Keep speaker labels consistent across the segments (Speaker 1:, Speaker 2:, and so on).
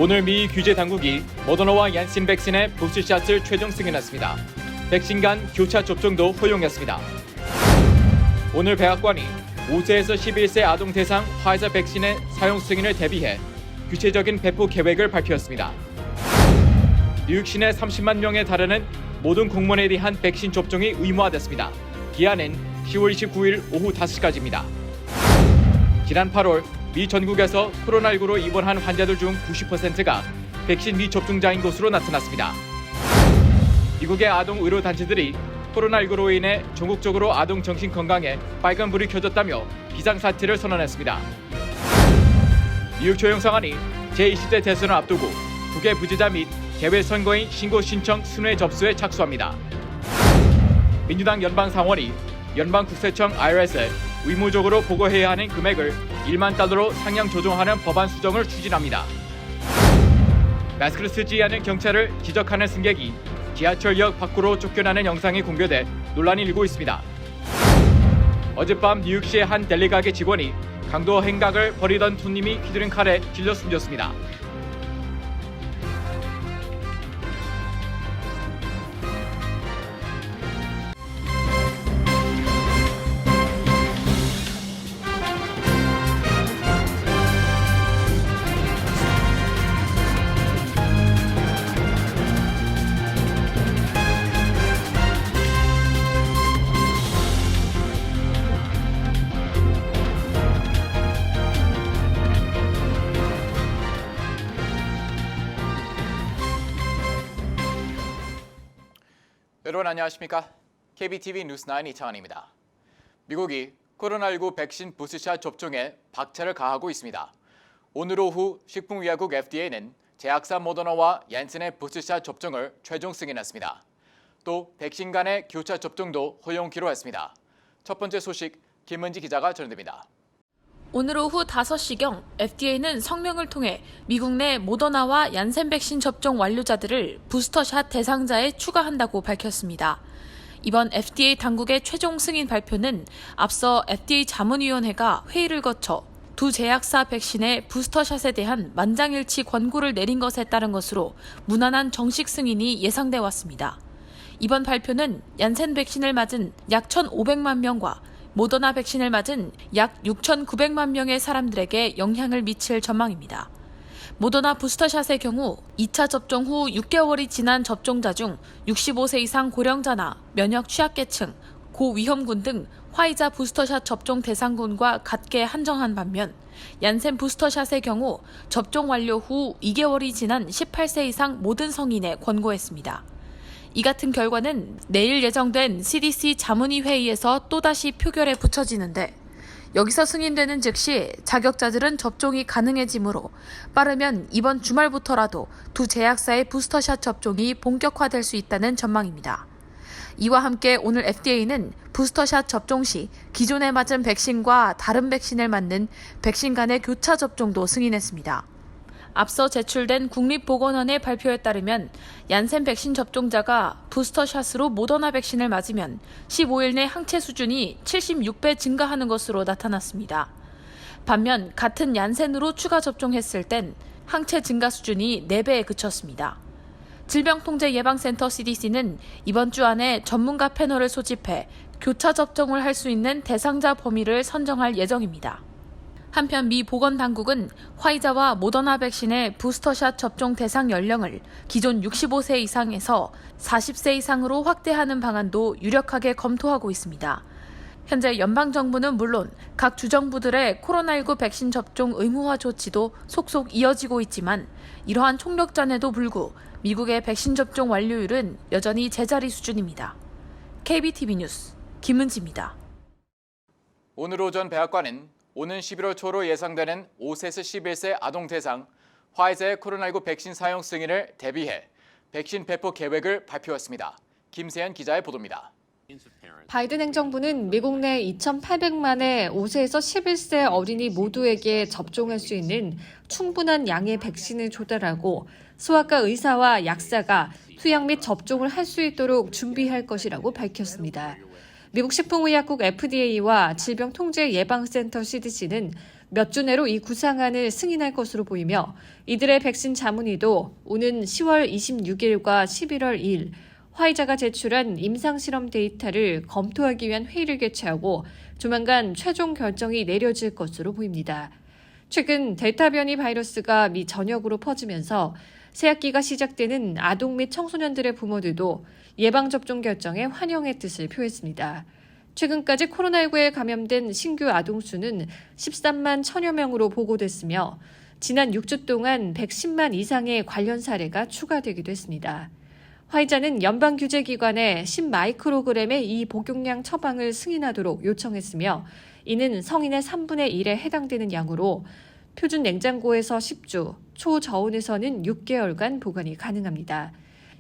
Speaker 1: 오늘 미 규제 당국이 모더나와 얀센 백신의 부스샷을 최종 승인했습니다. 백신 간 교차 접종도 허용했습니다. 오늘 백악관이 5세에서 11세 아동 대상 화이자 백신의 사용 승인을 대비해 구체적인 배포 계획을 발표했습니다. 뉴욕시 내 30만 명에 달하는 모든 공무원에 대한 백신 접종이 의무화됐습니다. 기한은 10월 29일 오후 5시까지입니다. 지난 8월 미 전국에서 코로나19로 입원한 환자들 중 90%가 백신 미접종자인 것으로 나타났습니다. 미국의 아동 의료단체들이 코로나19로 인해 전국적으로 아동 정신 건강에 빨간불이 켜졌다며 비상사태를 선언했습니다. 뉴욕 조영상안이 제20대 대선을 앞두고 국외 부재자 및 개별 선거인 신고 신청 순회 접수에 착수합니다. 민주당 연방상원이 연방국세청 IRS에 의무적으로 보고해야 하는 금액을 1만 달러로 상향 조정하는 법안 수정을 추진합니다. 마스크를 쓰지 않은 경찰을 지적하는 승객이 지하철역 밖으로 쫓겨나는 영상이 공개돼 논란이 일고 있습니다. 어젯밤 뉴욕시의 한 델리 가게 직원이 강도 행각을 벌이던 손님이 휘두른 칼에 찔려 숨졌습니다. 여러분 안녕하십니까? KBTV 뉴스9 이창환입니다. 미국이 코로나19 백신 부스샷 접종에 박차를 가하고 있습니다. 오늘 오후 식품의약국 FDA는 제약사 모더나와 얀센의 부스샷 접종을 최종 승인했습니다. 또 백신 간의 교차 접종도 허용키로 했습니다. 첫 번째 소식 김은지 기자가 전해드립니다.
Speaker 2: 오늘 오후 5시경 FDA는 성명을 통해 미국 내 모더나와 얀센 백신 접종 완료자들을 부스터샷 대상자에 추가한다고 밝혔습니다. 이번 FDA 당국의 최종 승인 발표는 앞서 FDA 자문위원회가 회의를 거쳐 두 제약사 백신의 부스터샷에 대한 만장일치 권고를 내린 것에 따른 것으로 무난한 정식 승인이 예상돼 왔습니다. 이번 발표는 얀센 백신을 맞은 약 1,500만 명과 모더나 백신을 맞은 약 6,900만 명의 사람들에게 영향을 미칠 전망입니다. 모더나 부스터샷의 경우 2차 접종 후 6개월이 지난 접종자 중 65세 이상 고령자나 면역 취약계층, 고위험군 등 화이자 부스터샷 접종 대상군과 같게 한정한 반면 얀센 부스터샷의 경우 접종 완료 후 2개월이 지난 18세 이상 모든 성인에 권고했습니다. 이 같은 결과는 내일 예정된 CDC 자문위 회의에서 또다시 표결에 붙여지는데 여기서 승인되는 즉시 자격자들은 접종이 가능해지므로 빠르면 이번 주말부터라도 두 제약사의 부스터샷 접종이 본격화될 수 있다는 전망입니다. 이와 함께 오늘 FDA는 부스터샷 접종 시 기존에 맞은 백신과 다른 백신을 맞는 백신 간의 교차 접종도 승인했습니다. 앞서 제출된 국립보건원의 발표에 따르면 얀센 백신 접종자가 부스터샷으로 모더나 백신을 맞으면 15일 내 항체 수준이 76배 증가하는 것으로 나타났습니다. 반면 같은 얀센으로 추가 접종했을 땐 항체 증가 수준이 4배에 그쳤습니다. 질병통제예방센터 CDC는 이번 주 안에 전문가 패널을 소집해 교차 접종을 할 수 있는 대상자 범위를 선정할 예정입니다. 한편 미 보건당국은 화이자와 모더나 백신의 부스터샷 접종 대상 연령을 기존 65세 이상에서 40세 이상으로 확대하는 방안도 유력하게 검토하고 있습니다. 현재 연방정부는 물론 각 주정부들의 코로나19 백신 접종 의무화 조치도 속속 이어지고 있지만 이러한 총력전에도 불구 미국의 백신 접종 완료율은 여전히 제자리 수준입니다. KBTV 뉴스 김은지입니다.
Speaker 1: 오늘 오전 백악관은 오는 11월 초로 예상되는 5세에서 11세 아동 대상 화이자의 코로나19 백신 사용 승인을 대비해 백신 배포 계획을 발표했습니다. 김세현 기자의 보도입니다.
Speaker 3: 바이든 행정부는 미국 내 2,800만의 5세에서 11세 어린이 모두에게 접종할 수 있는 충분한 양의 백신을 조달하고 소아과 의사와 약사가 투약 및 접종을 할 수 있도록 준비할 것이라고 밝혔습니다. 미국 식품의약국 FDA와 질병통제예방센터 CDC는 몇 주 내로 이 구상안을 승인할 것으로 보이며 이들의 백신 자문위도 오는 10월 26일과 11월 2일 화이자가 제출한 임상실험 데이터를 검토하기 위한 회의를 개최하고 조만간 최종 결정이 내려질 것으로 보입니다. 최근 델타 변이 바이러스가 미 전역으로 퍼지면서 새학기가 시작되는 아동 및 청소년들의 부모들도 예방접종 결정에 환영의 뜻을 표했습니다. 최근까지 코로나19에 감염된 신규 아동 수는 13만 1000여 명으로 보고됐으며 지난 6주 동안 110만 이상의 관련 사례가 추가되기도 했습니다. 화이자는 연방규제기관에 10마이크로그램의 이 복용량 처방을 승인하도록 요청했으며 이는 성인의 3분의 1에 해당되는 양으로 표준 냉장고에서 10주, 초저온에서는 6개월간 보관이 가능합니다.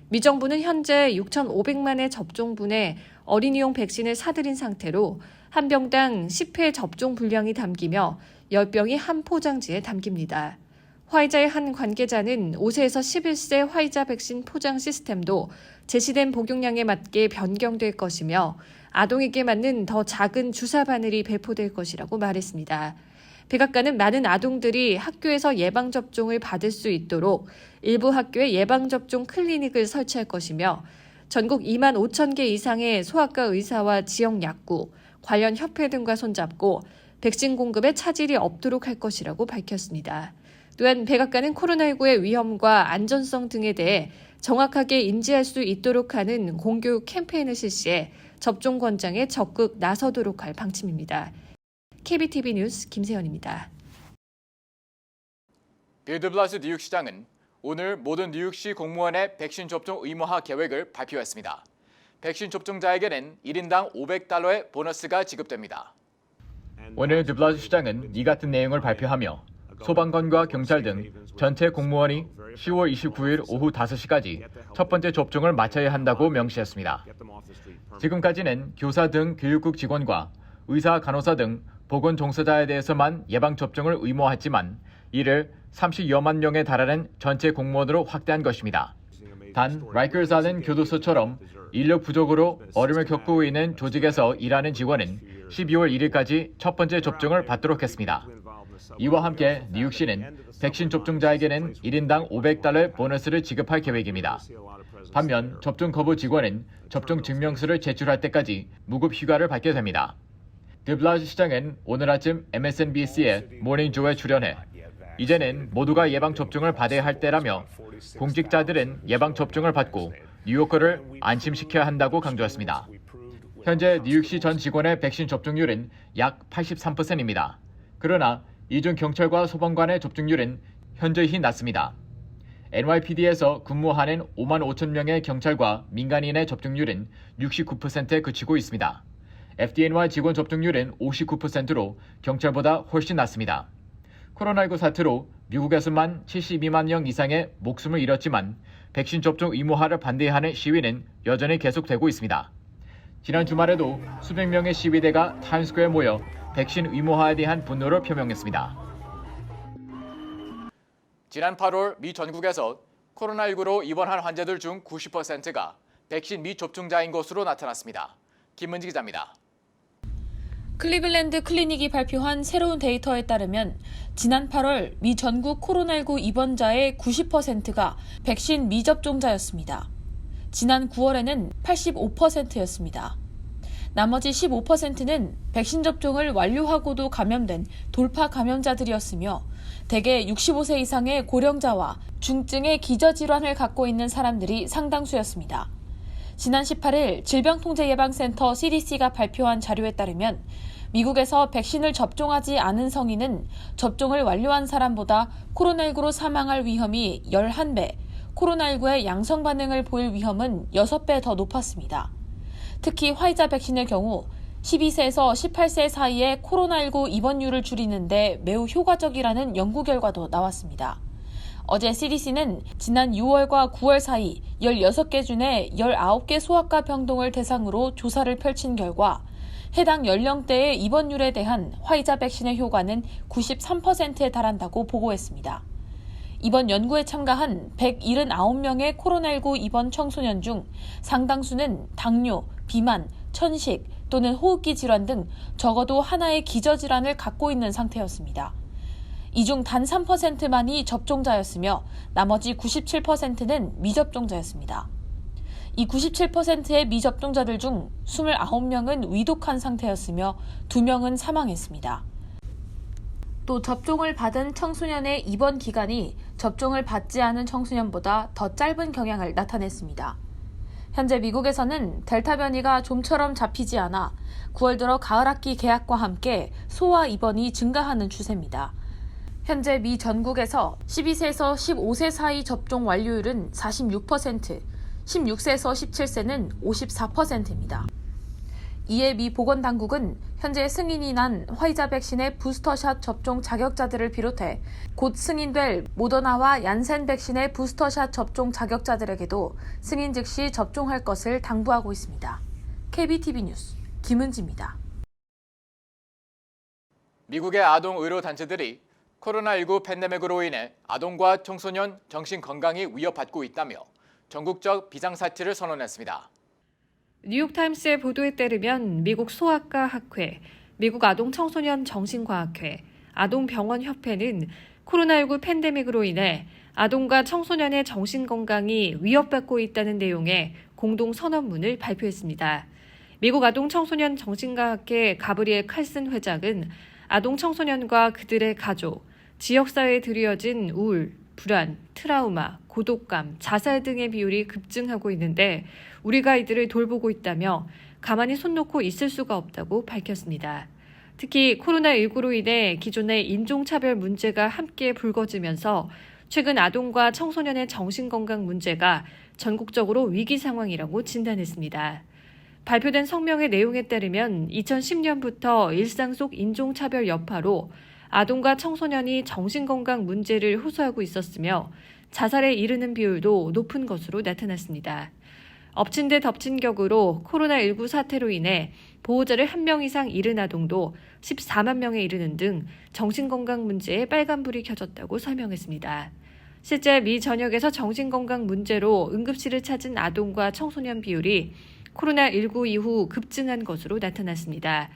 Speaker 3: 미 정부는 현재 6,500만의 접종분에 어린이용 백신을 사들인 상태로 한 병당 10회 접종 분량이 담기며 10병이 한 포장지에 담깁니다. 화이자의 한 관계자는 5세에서 11세 화이자 백신 포장 시스템도 제시된 복용량에 맞게 변경될 것이며 아동에게 맞는 더 작은 주사 바늘이 배포될 것이라고 말했습니다. 백악관은 많은 아동들이 학교에서 예방접종을 받을 수 있도록 일부 학교에 예방접종 클리닉을 설치할 것이며 전국 2만 5천 개 이상의 소아과 의사와 지역 약국, 관련 협회 등과 손잡고 백신 공급에 차질이 없도록 할 것이라고 밝혔습니다. 또한 백악관은 코로나19의 위험과 안전성 등에 대해 정확하게 인지할 수 있도록 하는 공교육 캠페인을 실시해 접종 권장에 적극 나서도록 할 방침입니다. KBTV 뉴스 김세연입니다.
Speaker 1: 빌 드 블라시오 뉴욕시장은 오늘 모든 뉴욕시 공무원의 백신 접종 의무화 계획을 발표했습니다. 백신 접종자에게는 1인당 $500의 보너스가 지급됩니다. 오늘 드 블라시오 시장은 이 같은 내용을 발표하며 소방관과 경찰 등 전체 공무원이 10월 29일 오후 5시까지 첫 번째 접종을 마쳐야 한다고 명시했습니다. 지금까지는 교사 등 교육국 직원과 의사, 간호사 등 보건 종사자에 대해서만 예방접종을 의무화했지만 이를 30여만 명에 달하는 전체 공무원으로 확대한 것입니다. 단 라이커스 알렌 교도소처럼 인력 부족으로 어려움을 겪고 있는 조직에서 일하는 직원은 12월 1일까지 첫 번째 접종을 받도록 했습니다. 이와 함께 뉴욕시는 백신 접종자에게는 1인당 $500 보너스를 지급할 계획입니다. 반면 접종 거부 직원은 접종 증명서를 제출할 때까지 무급 휴가를 받게 됩니다. 드 블라시오 시장은 오늘 아침 MSNBC의 모닝조에 출연해 이제는 모두가 예방접종을 받아야 할 때라며 공직자들은 예방접종을 받고 뉴요커를 안심시켜야 한다고 강조했습니다. 현재 뉴욕시 전 직원의 백신 접종률은 약 83%입니다. 그러나 이중 경찰과 소방관의 접종률은 현저히 낮습니다. NYPD에서 근무하는 5만 5천 명의 경찰과 민간인의 접종률은 69%에 그치고 있습니다. FDNY 직원 접종률은 59%로 경찰보다 훨씬 낮습니다. 코로나19 사태로 미국에서만 72만 명 이상의 목숨을 잃었지만 백신 접종 의무화를 반대하는 시위는 여전히 계속되고 있습니다. 지난 주말에도 수백 명의 시위대가 타임스퀘어에 모여 백신 의무화에 대한 분노를 표명했습니다. 지난 8월 미 전국에서 코로나19로 입원한 환자들 중 90%가 백신 미접종자인 것으로 나타났습니다. 김문지 기자입니다.
Speaker 2: 클리블랜드 클리닉이 발표한 새로운 데이터에 따르면 지난 8월 미 전국 코로나19 입원자의 90%가 백신 미접종자였습니다. 지난 9월에는 85%였습니다. 나머지 15%는 백신 접종을 완료하고도 감염된 돌파 감염자들이었으며 대개 65세 이상의 고령자와 중증의 기저질환을 갖고 있는 사람들이 상당수였습니다. 지난 18일 질병통제예방센터 CDC가 발표한 자료에 따르면 미국에서 백신을 접종하지 않은 성인은 접종을 완료한 사람보다 코로나19로 사망할 위험이 11배, 코로나19의 양성 반응을 보일 위험은 6배 더 높았습니다. 특히 화이자 백신의 경우 12세에서 18세 사이의 코로나19 입원율을 줄이는 데 매우 효과적이라는 연구 결과도 나왔습니다. 어제 CDC는 지난 6월과 9월 사이 16개 주내 19개 소아과 병동을 대상으로 조사를 펼친 결과 해당 연령대의 입원율에 대한 화이자 백신의 효과는 93%에 달한다고 보고했습니다. 이번 연구에 참가한 179명의 코로나19 입원 청소년 중 상당수는 당뇨, 비만, 천식, 또는 호흡기 질환 등 적어도 하나의 기저질환을 갖고 있는 상태였습니다. 이 중 단 3%만이 접종자였으며 나머지 97%는 미접종자였습니다. 이 97%의 미접종자들 중 29명은 위독한 상태였으며 2명은 사망했습니다. 또 접종을 받은 청소년의 입원 기간이 접종을 받지 않은 청소년보다 더 짧은 경향을 나타냈습니다. 현재 미국에서는 델타 변이가 좀처럼 잡히지 않아 9월 들어 가을학기 개학과 함께 소아 입원이 증가하는 추세입니다. 현재 미 전국에서 12세에서 15세 사이 접종 완료율은 46%, 16세에서 17세는 54%입니다. 이에 미 보건당국은 현재 승인이 난 화이자 백신의 부스터샷 접종 자격자들을 비롯해 곧 승인될 모더나와 얀센 백신의 부스터샷 접종 자격자들에게도 승인 즉시 접종할 것을 당부하고 있습니다. KBTV 뉴스 김은지입니다.
Speaker 1: 미국의 아동 의료 단체들이 코로나19 팬데믹으로 인해 아동과 청소년 정신 건강이 위협받고 있다며 전국적 비상사태를 선언했습니다.
Speaker 3: 뉴욕타임스의 보도에 따르면 미국 소아과 학회, 미국 아동 청소년 정신과학회, 아동병원협회는 코로나19 팬데믹으로 인해 아동과 청소년의 정신건강이 위협받고 있다는 내용의 공동선언문을 발표했습니다. 미국 아동 청소년 정신과학회 가브리엘 칼슨 회장은 아동 청소년과 그들의 가족, 지역사회에 들이어진 우울, 불안, 트라우마, 고독감, 자살 등의 비율이 급증하고 있는데 우리가 이들을 돌보고 있다며 가만히 손 놓고 있을 수가 없다고 밝혔습니다. 특히 코로나19로 인해 기존의 인종차별 문제가 함께 불거지면서 최근 아동과 청소년의 정신건강 문제가 전국적으로 위기 상황이라고 진단했습니다. 발표된 성명의 내용에 따르면 2010년부터 일상 속 인종차별 여파로 아동과 청소년이 정신건강 문제를 호소하고 있었으며 자살에 이르는 비율도 높은 것으로 나타났습니다. 엎친 데 덮친 격으로 코로나19 사태로 인해 보호자를 1명 이상 잃은 아동도 14만 명에 이르는 등 정신건강 문제에 빨간불이 켜졌다고 설명했습니다. 실제 미 전역에서 정신건강 문제로 응급실을 찾은 아동과 청소년 비율이 코로나19 이후 급증한 것으로 나타났습니다.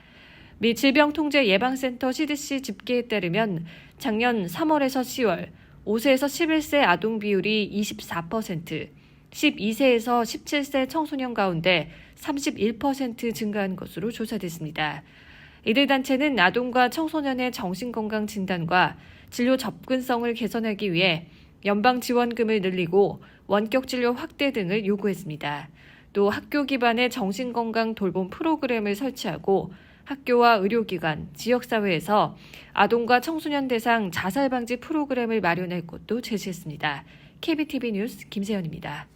Speaker 3: 미 질병통제예방센터 CDC 집계에 따르면 작년 3월에서 10월 5세에서 11세 아동 비율이 24%, 12세에서 17세 청소년 가운데 31% 증가한 것으로 조사됐습니다. 이들 단체는 아동과 청소년의 정신건강 진단과 진료 접근성을 개선하기 위해 연방 지원금을 늘리고 원격 진료 확대 등을 요구했습니다. 또 학교 기반의 정신건강 돌봄 프로그램을 설치하고 학교와 의료기관, 지역사회에서 아동과 청소년 대상 자살 방지 프로그램을 마련할 것도 제시했습니다. KBTV 뉴스 김세연입니다.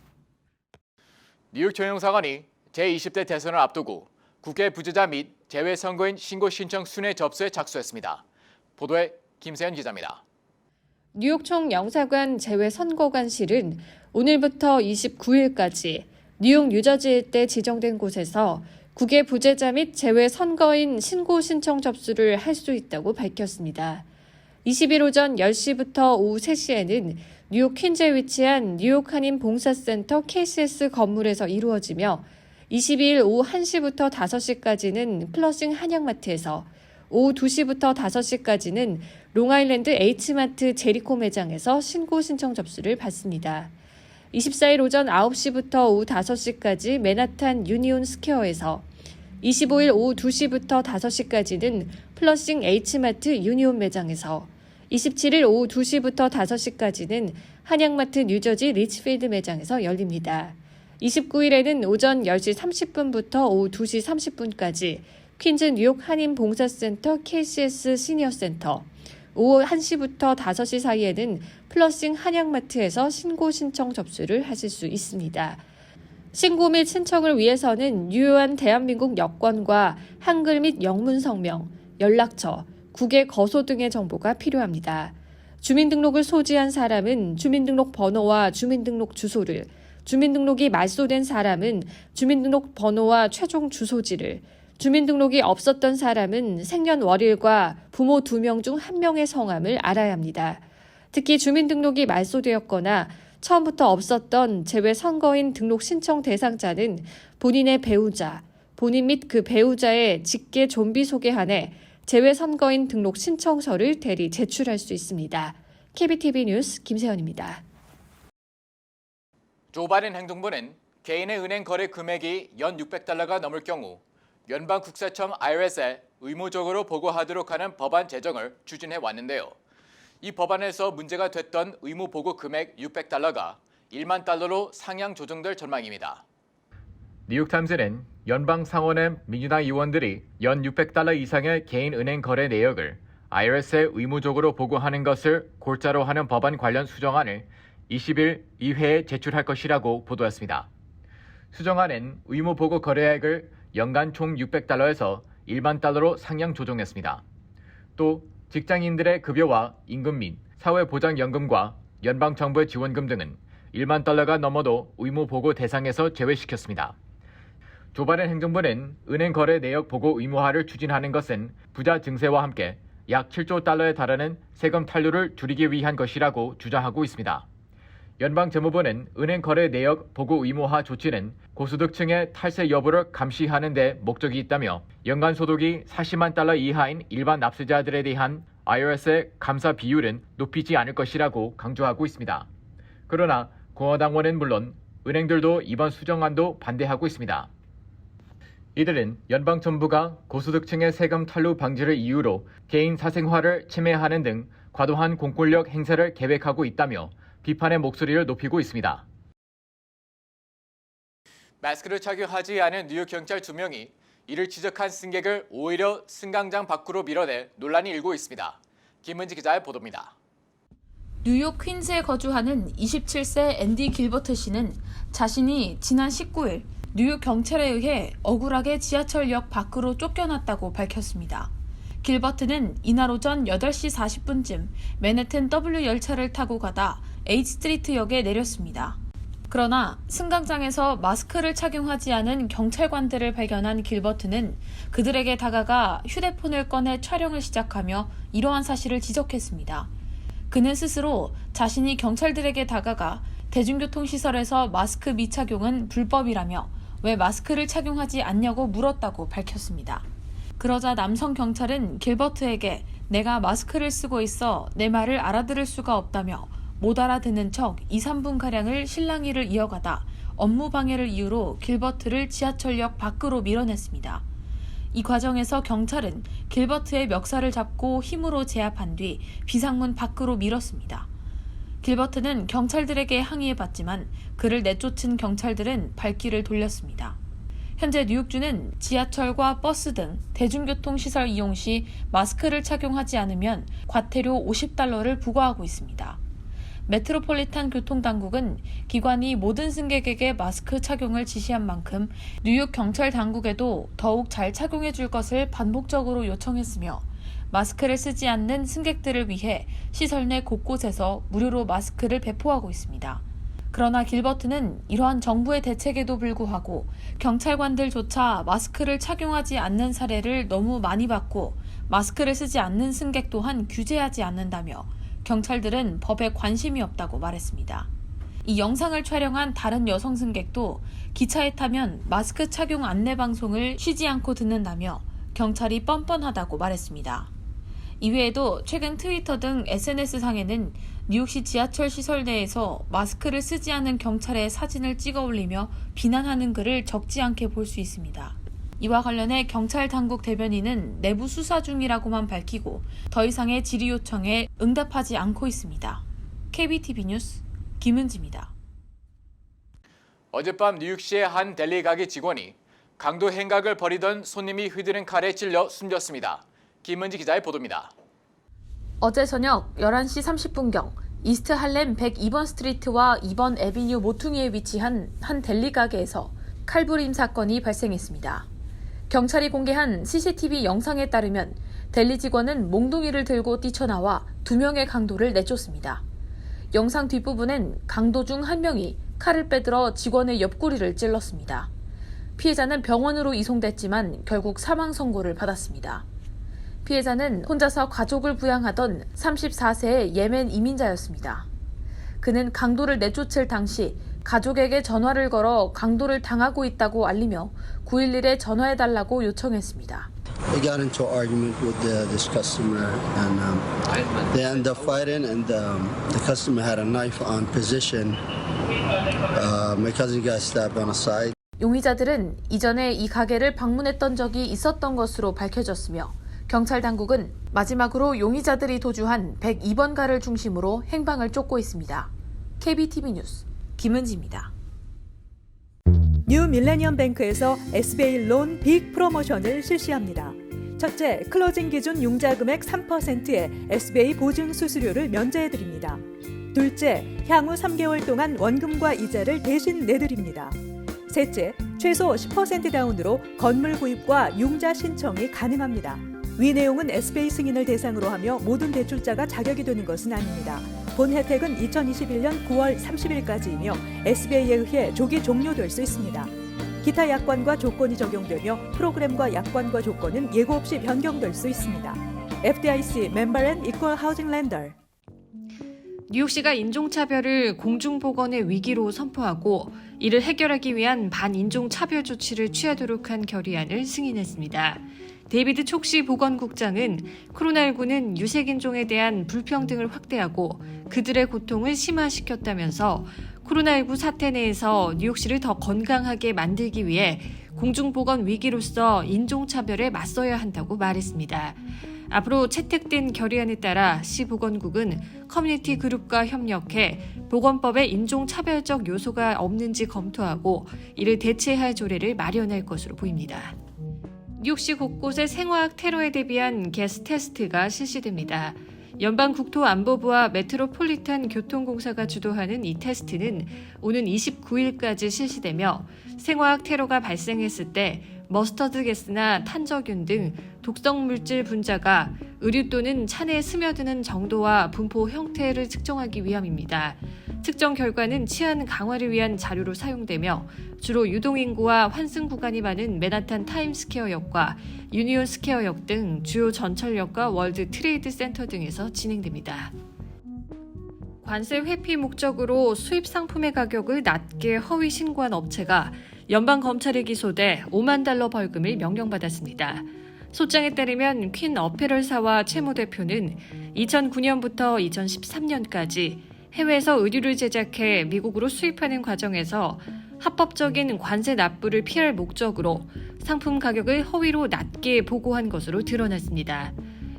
Speaker 1: 뉴욕 조영사관이 제20대 대선을 앞두고 국회 부재자 및 재외선거인 신고 신청 순회 접수에 착수했습니다. 보도에 김세연 기자입니다.
Speaker 3: 뉴욕 총영사관 재외선거관실은 오늘부터 29일까지 뉴욕 뉴저지 일대 지정된 곳에서 국외 부재자 및 재외 선거인 신고 신청 접수를 할 수 있다고 밝혔습니다. 20일 오전 10시부터 오후 3시에는 뉴욕 퀸즈에 위치한 뉴욕 한인 봉사센터 KCS 건물에서 이루어지며 22일 오후 1시부터 5시까지는 플러싱 한양마트에서, 오후 2시부터 5시까지는 롱아일랜드 H마트 제리코 매장에서 신고 신청 접수를 받습니다. 24일 오전 9시부터 오후 5시까지 맨하탄 유니온 스퀘어에서, 25일 오후 2시부터 5시까지는 플러싱 H마트 유니온 매장에서, 27일 오후 2시부터 5시까지는 한양마트 뉴저지 리치필드 매장에서 열립니다. 29일에는 오전 10시 30분부터 오후 2시 30분까지 퀸즈 뉴욕 한인 봉사센터 KCS 시니어센터, 오후 1시부터 5시 사이에는 플러싱 한양마트에서 신고 신청 접수를 하실 수 있습니다. 신고 및 신청을 위해서는 유효한 대한민국 여권과 한글 및 영문 성명, 연락처, 국외 거소 등의 정보가 필요합니다. 주민등록을 소지한 사람은 주민등록 번호와 주민등록 주소를, 주민등록이 말소된 사람은 주민등록 번호와 최종 주소지를, 주민등록이 없었던 사람은 생년월일과 부모 2명 중 1명의 성함을 알아야 합니다. 특히 주민등록이 말소되었거나 처음부터 없었던 재외 선거인 등록 신청 대상자는 본인의 배우자, 본인 및 그 배우자의 직계 좀비 소개안에 재외선거인 등록 신청서를 대리 제출할 수 있습니다. KBTV 뉴스 김세연입니다.
Speaker 1: 조 바이든 행정부는 개인의 은행 거래 금액이 연 $600가 넘을 경우 연방국세청 IRS에 의무적으로 보고하도록 하는 법안 제정을 추진해 왔는데요. 이 법안에서 문제가 됐던 의무 보고 금액 $600가 $1만 상향 조정될 전망입니다. 뉴욕타임스는 연방 상원의 민주당 의원들이 연 $600 이상의 개인 은행 거래 내역을 IRS에 의무적으로 보고하는 것을 골자로 하는 법안 관련 수정안을 20일 의회에 제출할 것이라고 보도했습니다. 수정안은 의무 보고 거래액을 연간 총 $600에서 $1만 상향 조정했습니다. 또 직장인들의 급여와 임금 및 사회보장연금과 연방정부의 지원금 등은 $1만 넘어도 의무 보고 대상에서 제외시켰습니다. 조 바이든 행정부는 은행 거래 내역 보고 의무화를 추진하는 것은 부자 증세와 함께 약 $7조 에 달하는 세금 탄류를 줄이기 위한 것이라고 주장하고 있습니다. 연방재무부는 은행 거래 내역 보고 의무화 조치는 고소득층의 탈세 여부를 감시하는 데 목적이 있다며 연간 소득이 $40만 이하인 일반 납세자들에 대한 IRS의 감사 비율은 높이지 않을 것이라고 강조하고 있습니다. 그러나 공화당원은 물론 은행들도 이번 수정안도 반대하고 있습니다. 이들은 연방정부가 고소득층의 세금 탈루 방지를 이유로 개인 사생활을 침해하는 등 과도한 공권력 행사를 계획하고 있다며 비판의 목소리를 높이고 있습니다. 마스크를 착용하지 않은 뉴욕 경찰 2명이 이를 지적한 승객을 오히려 승강장 밖으로 밀어내 논란이 일고 있습니다. 김은지 기자의 보도입니다.
Speaker 2: 뉴욕 퀸즈에 거주하는 27세 앤디 길버트 씨는 자신이 지난 19일 뉴욕 경찰에 의해 억울하게 지하철역 밖으로 쫓겨났다고 밝혔습니다. 길버트는 이날 오전 8시 40분쯤 맨해튼 W 열차를 타고 가다 H스트리트역에 내렸습니다. 그러나 승강장에서 마스크를 착용하지 않은 경찰관들을 발견한 길버트는 그들에게 다가가 휴대폰을 꺼내 촬영을 시작하며 이러한 사실을 지적했습니다. 그는 스스로 자신이 경찰들에게 다가가 대중교통시설에서 마스크 미착용은 불법이라며 왜 마스크를 착용하지 않냐고 물었다고 밝혔습니다. 그러자 남성 경찰은 길버트에게 내가 마스크를 쓰고 있어 내 말을 알아들을 수가 없다며 못 알아듣는 척 2, 3분가량을 실랑이를 이어가다 업무 방해를 이유로 길버트를 지하철역 밖으로 밀어냈습니다. 이 과정에서 경찰은 길버트의 멱살을 잡고 힘으로 제압한 뒤 비상문 밖으로 밀었습니다. 길버트는 경찰들에게 항의해봤지만 그를 내쫓은 경찰들은 발길을 돌렸습니다. 현재 뉴욕주는 지하철과 버스 등 대중교통시설 이용 시 마스크를 착용하지 않으면 과태료 $50를 부과하고 있습니다. 메트로폴리탄 교통당국은 기관이 모든 승객에게 마스크 착용을 지시한 만큼 뉴욕 경찰 당국에도 더욱 잘 착용해 줄 것을 반복적으로 요청했으며 마스크를 쓰지 않는 승객들을 위해 시설 내 곳곳에서 무료로 마스크를 배포하고 있습니다. 그러나 길버트는 이러한 정부의 대책에도 불구하고 경찰관들조차 마스크를 착용하지 않는 사례를 너무 많이 봤고 마스크를 쓰지 않는 승객 또한 규제하지 않는다며 경찰들은 법에 관심이 없다고 말했습니다. 이 영상을 촬영한 다른 여성 승객도 기차에 타면 마스크 착용 안내 방송을 쉬지 않고 듣는다며 경찰이 뻔뻔하다고 말했습니다. 이외에도 최근 트위터 등 SNS상에는 뉴욕시 지하철 시설 내에서 마스크를 쓰지 않은 경찰의 사진을 찍어 올리며 비난하는 글을 적지 않게 볼 수 있습니다. 이와 관련해 경찰 당국 대변인은 내부 수사 중이라고만 밝히고 더 이상의 질의 요청에 응답하지 않고 있습니다. KBTV 뉴스 김은지입니다.
Speaker 1: 어젯밤 뉴욕시의 한 델리 가게 직원이 강도 행각을 벌이던 손님이 휘두른 칼에 찔려 숨졌습니다. 김은지 기자의 보도입니다.
Speaker 2: 어제 저녁 11시 30분경 이스트 할렘 102번 스트리트와 2번 애비뉴 모퉁이에 위치한 한 델리 가게에서 칼부림 사건이 발생했습니다. 경찰이 공개한 CCTV 영상에 따르면 델리 직원은 몽둥이를 들고 뛰쳐나와 2명의 강도를 내쫓습니다. 영상 뒷부분엔 강도 중 한 명이 칼을 빼들어 직원의 옆구리를 찔렀습니다. 피해자는 병원으로 이송됐지만 결국 사망 선고를 받았습니다. 피해자는 혼자서 가족을 부양하던 34세의 예멘 이민자였습니다. 그는 강도를 내쫓을 당시 가족에게 전화를 걸어 강도를 당하고 있다고 알리며 911에 전화해달라고 요청했습니다.
Speaker 4: They got into an argument with this customer, and they ended up fighting. And the customer had a knife on position. My cousin got stabbed on the side.
Speaker 2: 용의자들은 이전에 이 가게를 방문했던 적이 있었던 것으로 밝혀졌으며 경찰 당국은 마지막으로 용의자들이 도주한 102번 가를 중심으로 행방을 쫓고 있습니다. KBTV 뉴스 김은지입니다.
Speaker 5: 뉴 밀레니엄 뱅크에서 SBA 론 빅 프로모션을 실시합니다. 첫째, 클로징 기준 융자 금액 3%의 SBA 보증 수수료를 면제해드립니다. 둘째, 향후 3개월 동안 원금과 이자를 대신 내드립니다. 셋째, 최소 10% 다운으로 건물 구입과 융자 신청이 가능합니다. 위 내용은 SBA 승인을 대상으로 하며 모든 대출자가 자격이 되는 것은 아닙니다. 본 혜택은 2021년 9월 30일까지이며 SBA에 의해 조기 종료될 수 있습니다. 기타 약관과 조건이 적용되며 프로그램과 약관과 조건은 예고 없이 변경될 수 있습니다. FDIC 멤버 앤 이퀄 하우징 렌더.
Speaker 3: 뉴욕시가 인종차별을 공중보건의 위기로 선포하고 이를 해결하기 위한 반인종차별 조치를 취하도록 한 결의안을 승인했습니다. 데이비드 촉시 보건국장은 코로나19는 유색인종에 대한 불평등을 확대하고 그들의 고통을 심화시켰다면서 코로나19 사태 내에서 뉴욕시를 더 건강하게 만들기 위해 공중보건 위기로서 인종차별에 맞서야 한다고 말했습니다. 앞으로 채택된 결의안에 따라 시 보건국은 커뮤니티 그룹과 협력해 보건법에 인종차별적 요소가 없는지 검토하고 이를 대체할 조례를 마련할 것으로 보입니다. 뉴욕시 곳곳에 생화학 테러에 대비한 가스 테스트가 실시됩니다. 연방국토안보부와 메트로폴리탄 교통공사가 주도하는 이 테스트는 오는 29일까지 실시되며 생화학 테러가 발생했을 때 머스터드 가스나 탄저균 등 독성 물질 분자가 의류 또는 차내에 스며드는 정도와 분포 형태를 측정하기 위함입니다. 측정 결과는 치안 강화를 위한 자료로 사용되며 주로 유동인구와 환승 구간이 많은 맨하탄 타임스퀘어역과 유니온 스퀘어역 등 주요 전철역과 월드 트레이드 센터 등에서 진행됩니다. 관세 회피 목적으로 수입 상품의 가격을 낮게 허위 신고한 업체가 연방검찰에 기소돼 $5만 벌금을 명령받았습니다. 소장에 따르면 퀸 어페럴사와 채무 대표는 2009년부터 2013년까지 해외에서 의류를 제작해 미국으로 수입하는 과정에서 합법적인 관세 납부를 피할 목적으로 상품 가격을 허위로 낮게 보고한 것으로 드러났습니다.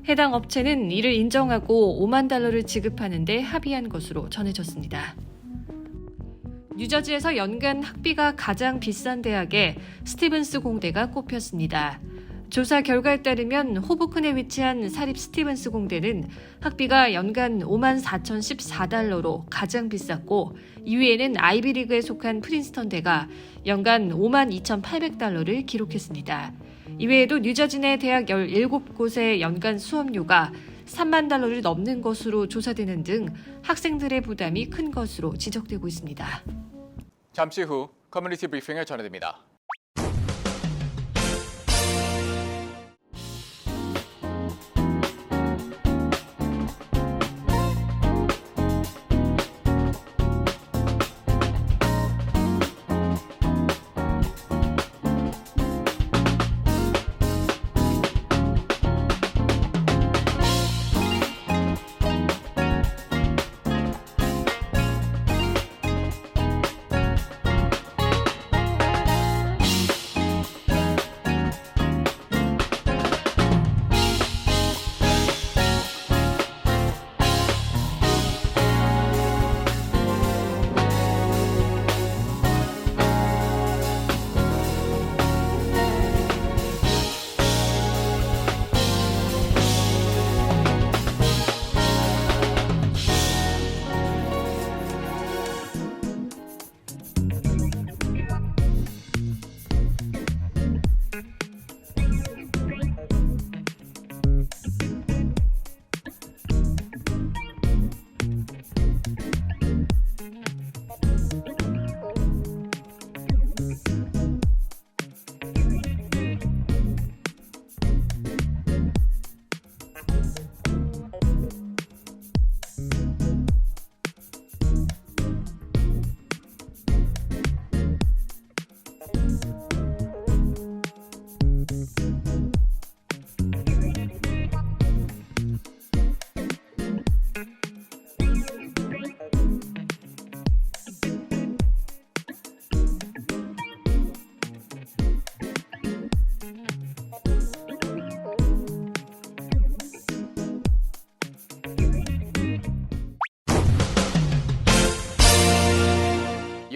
Speaker 3: 해당 업체는 이를 인정하고 $5만 지급하는 데 합의한 것으로 전해졌습니다. 뉴저지에서 연간 학비가 가장 비싼 대학에 스티븐스 공대가 꼽혔습니다. 조사 결과에 따르면 호보큰에 위치한 사립 스티븐스 공대는 학비가 연간 $54,014로 가장 비쌌고 2위에는 아이비리그에 속한 프린스턴대가 연간 $52,800를 기록했습니다. 이외에도 뉴저지 내 대학 17곳의 연간 수업료가 $30,000를 넘는 것으로 조사되는 등 학생들의 부담이 큰 것으로 지적되고 있습니다.
Speaker 1: 잠시 후 커뮤니티 브리핑을 전해드립니다.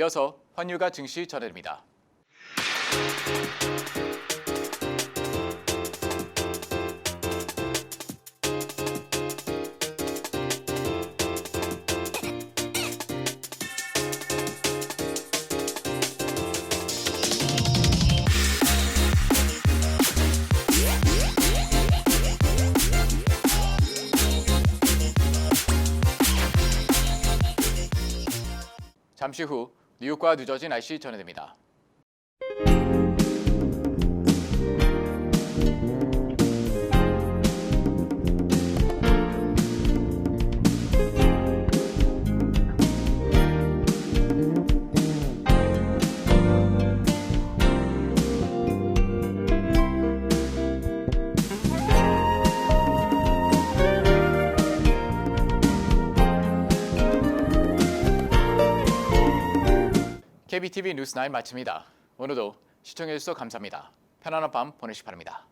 Speaker 1: 이어서 환율과 증시 전해드립니다. 잠시 후 뉴욕과 뉴저지 날씨 전해드립니다. KBTV 뉴스 9 마칩니다. 오늘도 시청해주셔서 감사합니다. 편안한 밤 보내시기 바랍니다.